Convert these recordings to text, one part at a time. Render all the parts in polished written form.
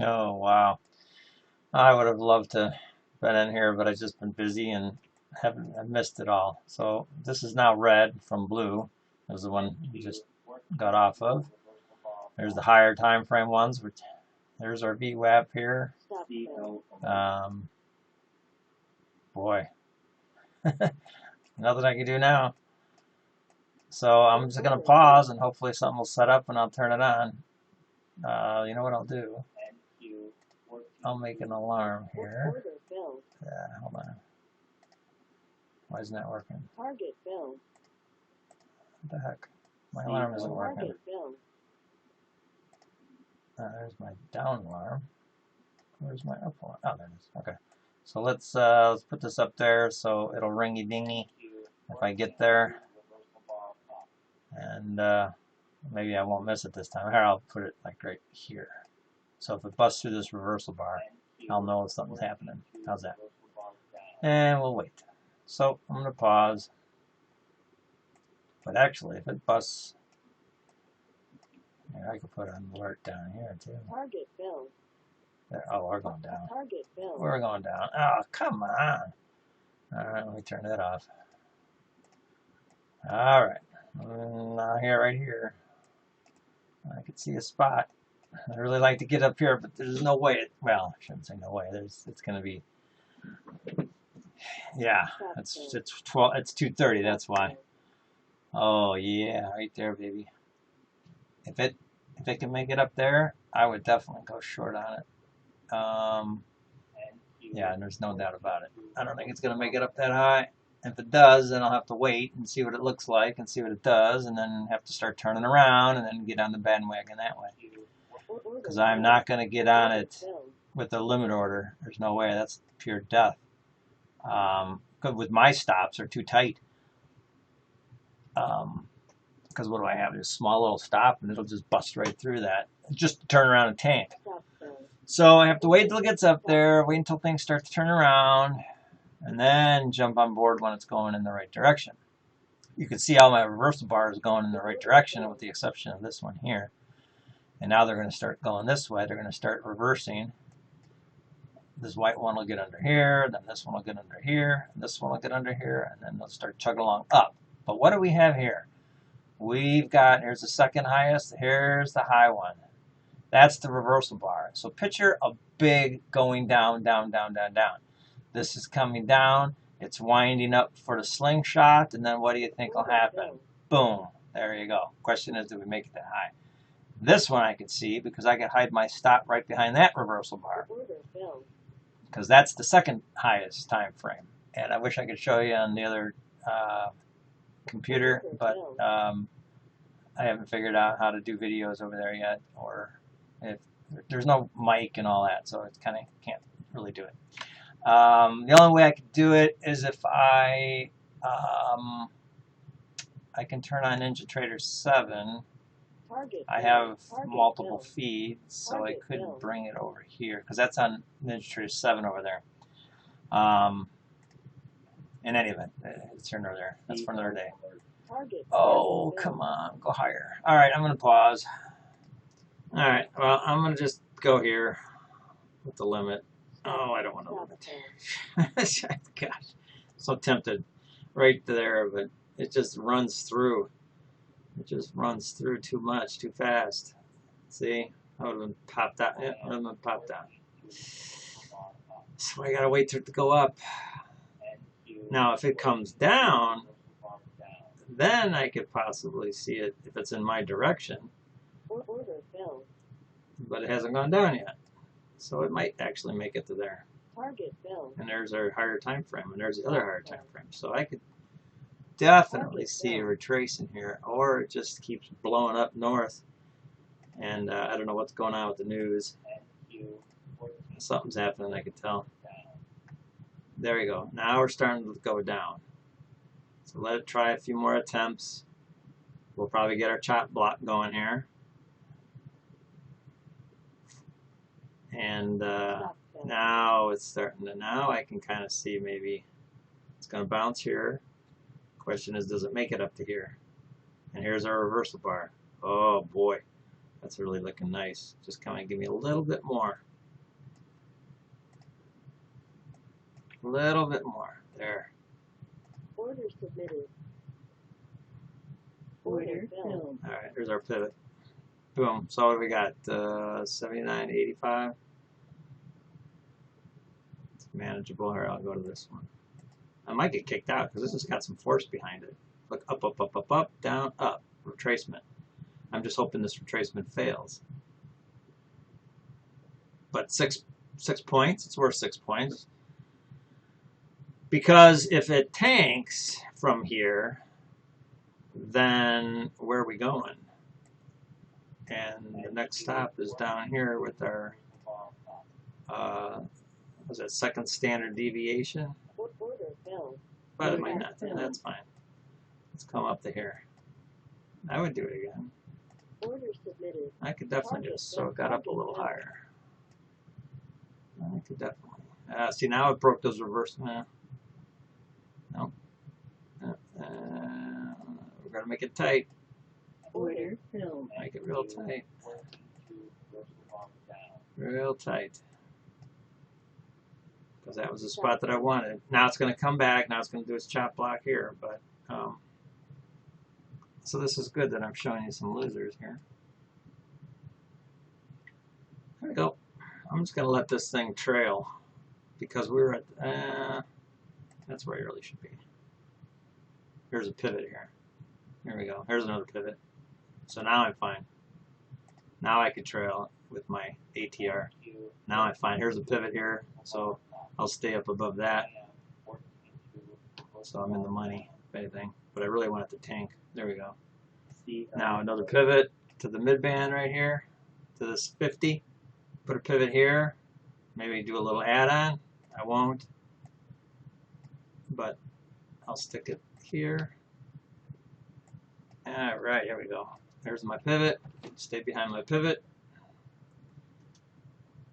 Oh, wow. I would have loved to been in here, but I've just been busy and I've missed it all. So this is now red from blue. It was the one you just got off of. There's the higher time frame ones. Which, there's our VWAP here. Um, boy, nothing I can do now. So I'm just gonna pause and hopefully something will set up and I'll turn it on. You know what I'll do? I'll make an alarm here. Hold on. Why isn't that working? What the heck? My alarm isn't working. There's my down alarm. Where's my up alarm? Oh, there it is. Okay. So let's put this up there so it'll ringy dingy if I get there. And maybe I won't miss it this time. Here, I'll put it like right here. So if it busts through this reversal bar, I'll know something's happening. How's that? And we'll wait. So I'm going to pause. But actually, if it busts, here, I could put an alert down here too. Target bill. There. Oh, we're going down. Target bill. We're going down. Oh, come on. All right, let me turn that off. All right. Now here, right here, I can see a spot. I really like to get up here, but there's no way. Well, I shouldn't say no way. It's going to be. Yeah, it's 12. It's 2:30. That's why. Oh yeah, right there, baby. If it can make it up there, I would definitely go short on it. Yeah, and there's no doubt about it. I don't think it's going to make it up that high. If it does, then I'll have to wait and see what it looks like and see what it does, and then have to start turning around and then get on the bandwagon that way. Because I'm not going to get on it with a limit order. There's no way. That's pure death. With my stops are too tight. Because what do I have? Just a small little stop, and it'll just bust right through that. Just to turn around and tank. So I have to wait until it gets up there, wait until things start to turn around, and then jump on board when it's going in the right direction. You can see how my reversal bar is going in the right direction, with the exception of this one here. And now they're going to start going this way. They're going to start reversing. This white one will get under here, then this one will get under here, and this one will get under here, and then they'll start chugging along up. But what do we have here? We've got, here's the second highest, here's the high one. That's the reversal bar. So picture a big going down, down, down, down, down. This is coming down. It's winding up for the slingshot, and then what do you think will happen? Boom. There you go. Question is, do we make it that high? This one I can see because I can hide my stop right behind that reversal bar, because that's the second highest time frame. And I wish I could show you on the other computer, but I haven't figured out how to do videos over there yet, or if there's no mic and all that, so it kind of can't really do it. The only way I could do it is if I can turn on NinjaTrader 7. I have multiple feeds, so I could bring it over here, because that's on NinjaTrader 7 over there. In any event, it's over there. That's for another day. Oh, come on, go higher. All right, I'm going to pause. All right, well, I'm going to just go here with the limit. Oh, I don't want to limit. Gosh, so tempted right there, but it just runs through. It just runs through too much, too fast. See, I would have been popped out. Yeah, I would have been popped out. So I got to wait for it to go up. Now, if it comes down, then I could possibly see it if it's in my direction. But it hasn't gone down yet. So it might actually make it to there. And there's our higher time frame, and there's the other higher time frame. So I could definitely see a retrace in here, or it just keeps blowing up north. And I don't know what's going on with the news. Something's happening, I can tell. There we go. Now we're starting to go down. So let it try a few more attempts. We'll probably get our chop block going here. And now it's starting to, now I can kind of see maybe it's going to bounce here. Question is, does it make it up to here? And here's our reversal bar. Oh boy. That's really looking nice. Just kind of give me a little bit more. A little bit more. There. Order submitted. Order filled. All right, here's our pivot. Boom. So what do we got? 79.85. It's manageable. Here, I'll go to this one. I might get kicked out because this has got some force behind it. Look, up, up, up, up, up, down, up. Retracement. I'm just hoping this retracement fails. But six points. It's worth 6 points. Because if it tanks from here, then where are we going? And the next stop is down here with our, was that second standard deviation? But it might not. That's fine. Let's come up to here. I would do it again. I could definitely just, so it got up a little higher. I could definitely. See, now it broke those reverse. No. We're going to make it tight. Order filled. Make it real tight. Real tight. Because that was the spot that I wanted. Now it's going to come back. Now it's going to do its chop block here. But so this is good that I'm showing you some losers here. There we go. I'm just going to let this thing trail. Because we were at... that's where it really should be. Here's a pivot here. Here we go. Here's another pivot. So now I'm fine. Now I can trail with my ATR. Now I'm fine. Here's a pivot here. So I'll stay up above that. So I'm in the money, if anything. But I really want it to tank. There we go. Now another pivot to the mid-band right here. To this 50. Put a pivot here. Maybe do a little add-on. I won't. But I'll stick it here. Alright, here we go. There's my pivot. Stay behind my pivot.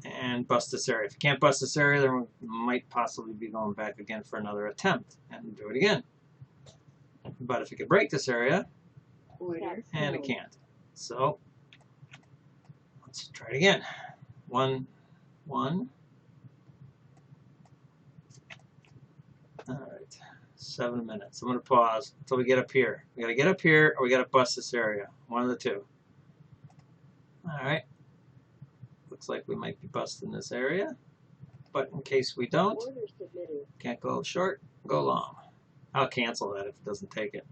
And bust this area. If you can't bust this area, then we might possibly be going back again for another attempt. And do it again. But if you could break this area, and it can't. So, let's try it again. 1, 1. Alright. 7 minutes. I'm going to pause until we get up here. We got to get up here or we got to bust this area. One of the two. Alright. Looks like we might be busting this area. But in case we don't, can't go short, go long. I'll cancel that if it doesn't take it.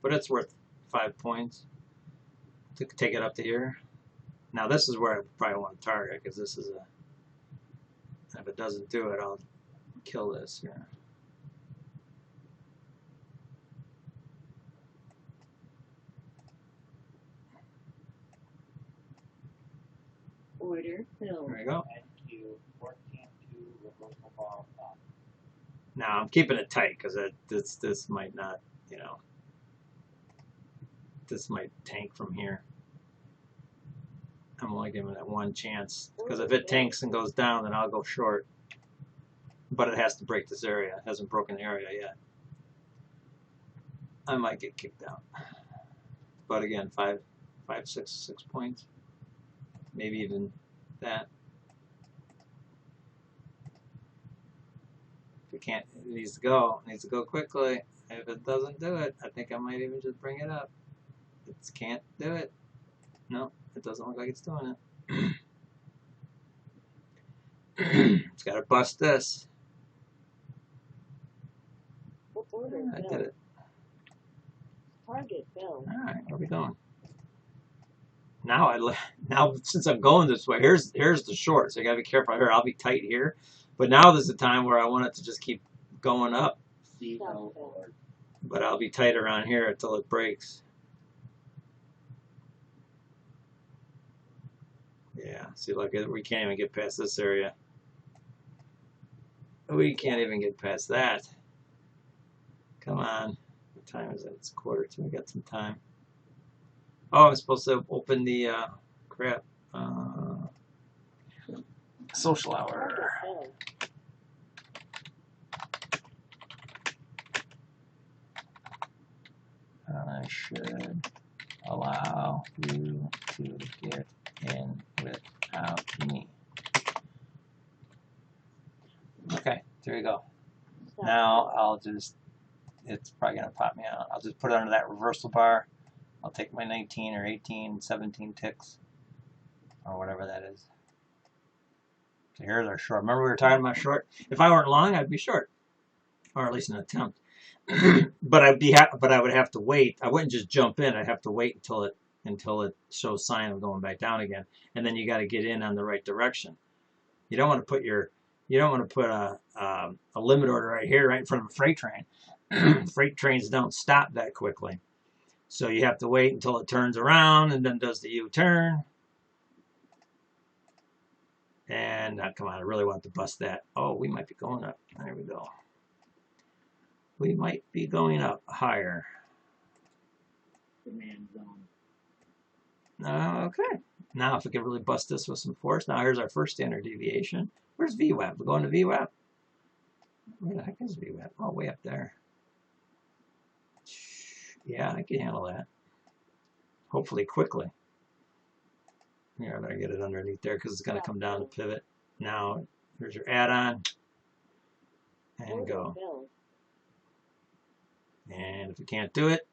But it's worth 5 points to take it up to here. Now this is where I probably want to target because this is a... If it doesn't do it, I'll kill this here. Order filled. There we go. Now I'm keeping it tight because this might not, you know, this might tank from here. I'm only giving it one chance because if it tanks and goes down, then I'll go short. But it has to break this area. It hasn't broken the area yet. I might get kicked out. But again, 6 points. Maybe even that. If it can't, it needs to go. It needs to go quickly. If it doesn't do it, I think I might even just bring it up. It can't do it. No, it doesn't look like it's doing it. It's got to bust this. I did it. Target filled. All right, where are we going? Now since I'm going this way, here's the short, so you gotta be careful here. I'll be tight here, but now there's a time where I want it to just keep going up. But I'll be tight around here until it breaks. Yeah, see, look, we can't even get past this area. We can't even get past that. Come on. What time is it? It's 1:45. We got some time. Oh, I'm supposed to open the crap. Social hour. I should allow you to get There you go. Now I'll just, it's probably going to pop me out. I'll just put it under that reversal bar. I'll take my 19 or 18, 17 ticks, or whatever that is. So here's our short. Remember we were talking about short? If I weren't long, I'd be short, or at least an attempt. But I would have to wait. I wouldn't just jump in. I'd have to wait until it shows sign of going back down again, and then you got to get in on the right direction. You don't want to put a limit order right here, right in front of a freight train. Freight trains don't stop that quickly, so you have to wait until it turns around and then does the U-turn. And come on, I really want to bust that. Oh, we might be going up. There we go. We might be going up higher. Demand zone. Okay. Now, if we can really bust this with some force. Now, here's our first standard deviation. Where's VWAP? We're going to VWAP. Where the heck is VWAP? Oh, way up there. Yeah, I can handle that. Hopefully quickly. Here, I better get it underneath there because it's going to come down to pivot. Now, here's your add-on. And go. And if we can't do it,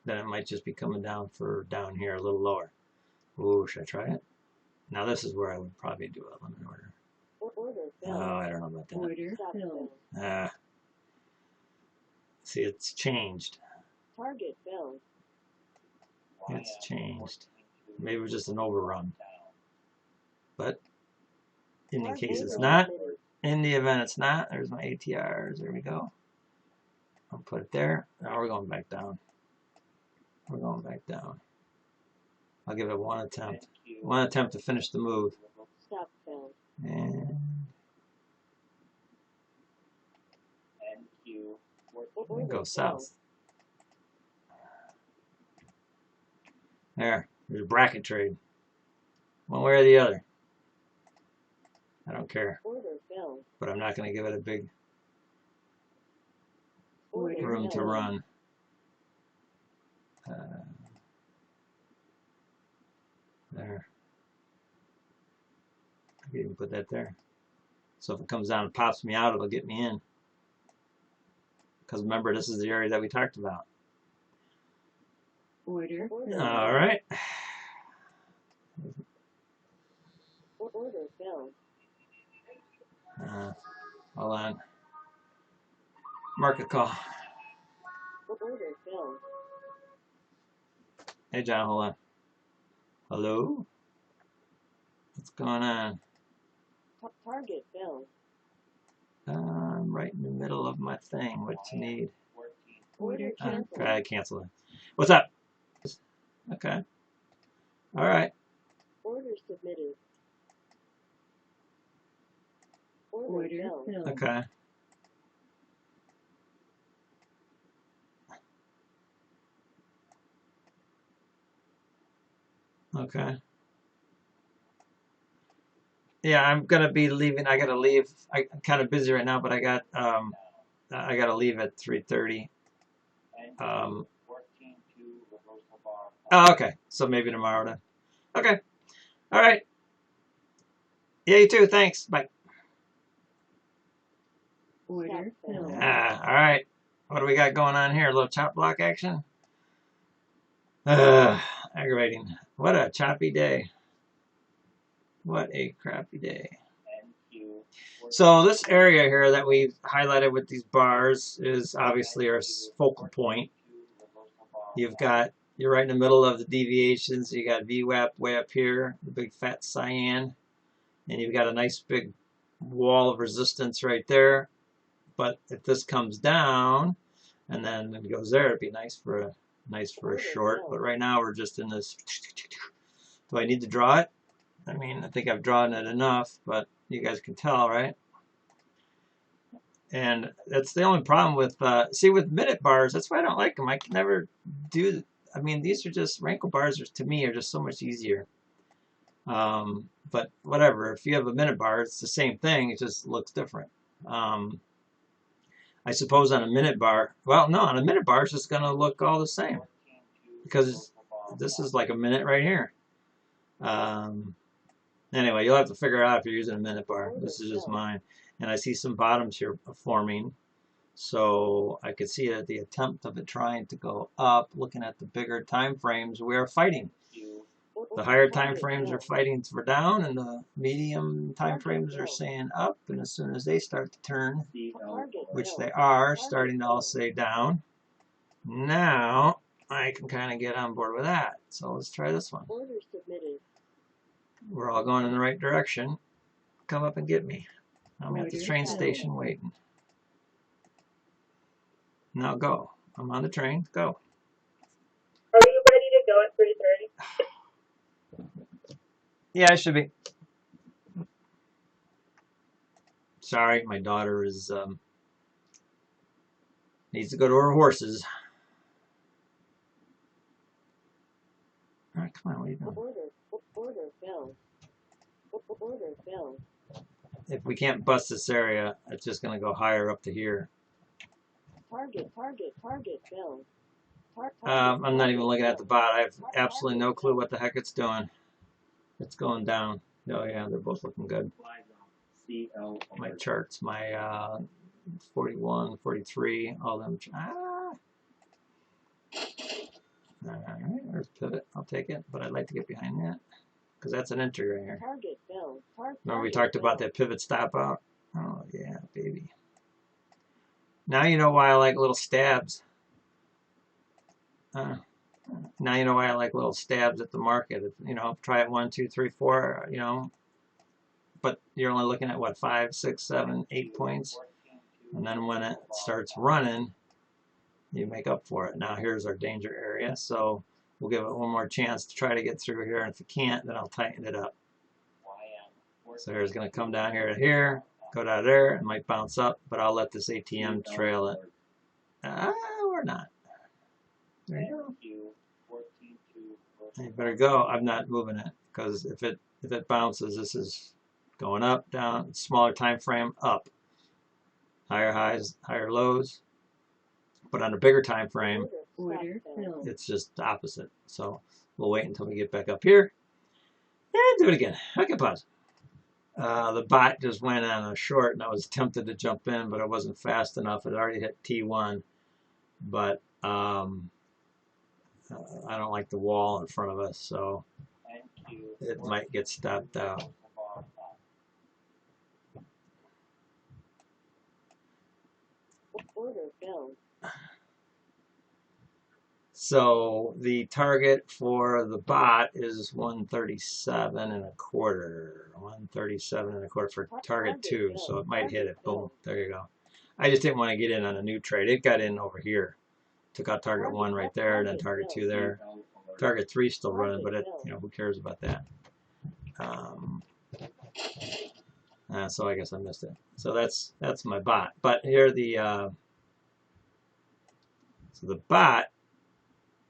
then it might just be coming down for down here a little lower. Ooh, should I try it? Now this is where I would probably do a limit order. Oh, I don't know about that. Order filled. See, it's changed. Target filled. It's changed. Maybe it was just an overrun. But in the case it's not, in the event it's not, there's my ATRs. There we go. I'll put it there. Now we're going back down. We're going back down. I'll give it one attempt. One attempt to finish the move. Stop filled. And go south. There's a bracket trade. One way or the other. I don't care. But I'm not going to give it a big room to run. There. I can even put that there. So if it comes down and pops me out, it'll get me in. Because remember, this is the area that we talked about. Order filled. All right. Order filled. Hold on. Market call. Order filled. Hey, John, hold on. Hello? What's going on? Target filled. I'm right in the middle of my thing. What you need? Order canceled. Okay, cancel it. What's up? Okay. All right. Order submitted. Order filled. Okay. Okay. Yeah, I'm gonna be leaving. I gotta leave. I'm kind of busy right now, but I gotta leave at 3:30. Oh, okay. So maybe tomorrow then. Okay. All right. Yeah, you too. Thanks. Bye. Order filled. All right. What do we got going on here? A little chop block action? Aggravating. What a choppy day. What a crappy day. So this area here that we've highlighted with these bars is obviously our focal point. You're right in the middle of the deviations. You got VWAP way up here, the big fat cyan, and you've got a nice big wall of resistance right there. But if this comes down and then it goes there, it'd be nice for a short. But right now we're just in this. Do I need to draw it? I mean, I think I've drawn it enough, but you guys can tell, right? And that's the only problem with, see, with minute bars, that's why I don't like them. I can never do, I mean, these are just, wrinkle bars are, to me, are just so much easier. But whatever, if you have a minute bar, it's the same thing, it just looks different. I suppose on a minute bar, well, no, on a minute bar, it's just going to look all the same. Because this is like a minute right here. And Anyway, you'll have to figure it out if you're using a minute bar. This is just mine. And I see some bottoms here forming. So I could see the attempt of it trying to go up. Looking at the bigger time frames, we are fighting. The higher time frames are fighting for down, and the medium time frames are saying up. And as soon as they start to turn, which they are starting to all say down, now I can kind of get on board with that. So let's try this one. We're all going in the right direction. Come up and get me. I'm at the train station waiting. Now go. I'm on the train. Go. Are you ready to go at 3:30? Yeah, I should be. Sorry, my daughter is needs to go to her horses. All right, come on. What are you doing? Order filled. If we can't bust this area, it's just going to go higher up to here. Target filled. I'm not even looking at the bot. I have absolutely no clue what the heck it's doing. It's going down. Oh yeah, they're both looking good. My charts, my 41, 43, all them. All right, there's pivot. I'll take it, but I'd like to get behind that because that's an entry right here. Target filled. Remember we talked about that pivot stop out? Oh yeah, baby. Now you know why I like little stabs. Now you know why I like little stabs at the market. You know, try it 1, 2, 3, 4. You know, but you're only looking at what 5, 6, 7, 8 points, and then when it starts running, you make up for it. Now here's our danger area, so we'll give it one more chance to try to get through here, and if it can't, then I'll tighten it up. So here's going to come down here to here, go down there, it might bounce up, but I'll let this ATM trail it. Or not. There you go. You better go. I'm not moving it because if it bounces, this is going up, down, smaller time frame, up. Higher highs, higher lows. But on a bigger time frame, it's just the opposite. So we'll wait until we get back up here and do it again. Okay, pause. The bot just went on a short, and I was tempted to jump in, but I wasn't fast enough. It already hit T1, but I don't like the wall in front of us, so it might get stopped out. Order filled. So the target for the bot is 137 and a quarter. 137 and a quarter for target 2, so it might hit it. Boom, there you go. I just didn't want to get in on a new trade. It got in over here. Took out target 1 right there, then target 2 there. Target 3 still running, but it, you know, who cares about that? So I guess I missed it. So that's my bot. But here the so the bot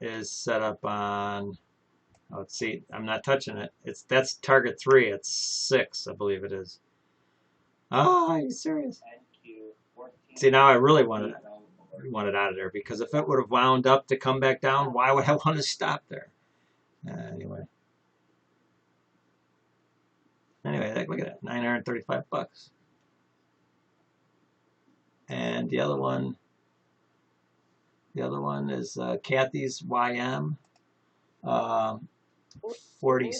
is set up on. Oh, let's see. I'm not touching it. That's target 3. It's 6, I believe it is. Oh, are you serious? See, now I really want it out of there, because if it would have wound up to come back down, why would I want to stop there? Anyway, look at that, $935. And the other one is Kathy's YM. 40.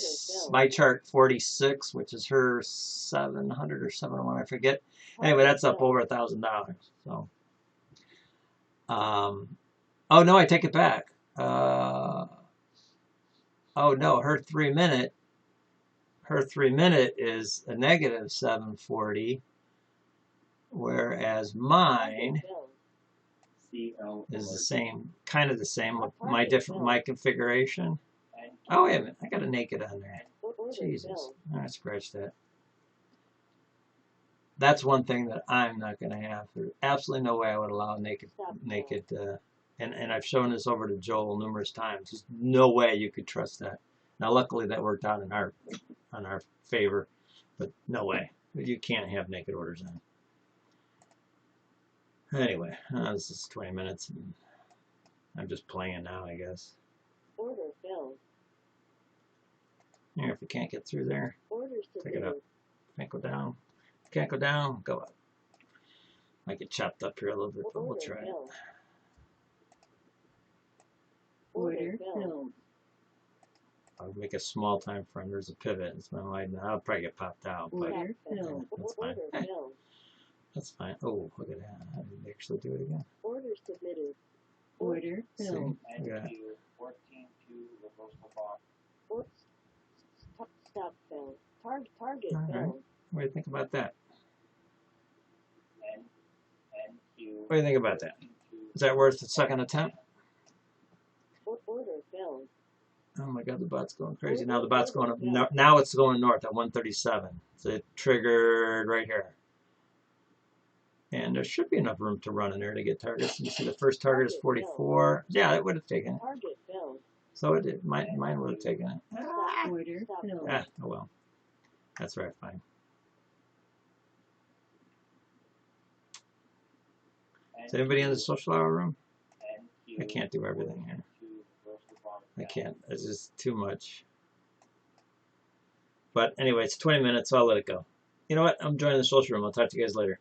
My chart 46, which is her 700 or 701, I forget. Anyway, that's up over $1,000. So. Oh no, I take it back. Oh no, her 3 minute is a negative 740, whereas mine is the same, kind of the same with my configuration. Oh wait a minute, I got a naked on there. Jesus, I scratched that. That's one thing that I'm not going to have. There's absolutely no way I would allow naked. And I've shown this over to Joel numerous times. There's no way you could trust that. Now, luckily, that worked out in our favor, but no way. You can't have naked orders on. Anyway, this is 20 minutes. And I'm just playing now, I guess. Order filled. Here, if you can't get through there, Order pick it up. submitted. Can't go down. Can't go down, go up. Might get chopped up here a little bit, but we'll Order try it. filled. Order filled. filled. I'll make a small time frame. There's a pivot. It's been wide now. I'll probably get popped out, but Order filled. that's fine. Order filled. That's fine. Oh, look at that. I didn't actually do it again. Order submitted. Order See? filled. Look at that. 14-2 reversal bar. Oops. Stop filled. Target All right. filled. What do you think about that? NQ. What do you think about that? Is that worth the second attempt? Order filled. Oh my God, the bot's going crazy. Now the bot's going up. Now it's going north at 137. So it triggered right here. And there should be enough room to run in there to get targets. You see the first target is 44. Yeah, it would have taken it. Target filled. So it did. Mine would have taken it. Order filled. Ah, oh well. That's right, fine. Is anybody in the social hour room? I can't do everything here. I can't. It's just too much. But anyway, it's 20 minutes, so I'll let it go. You know what? I'm joining the social room. I'll talk to you guys later.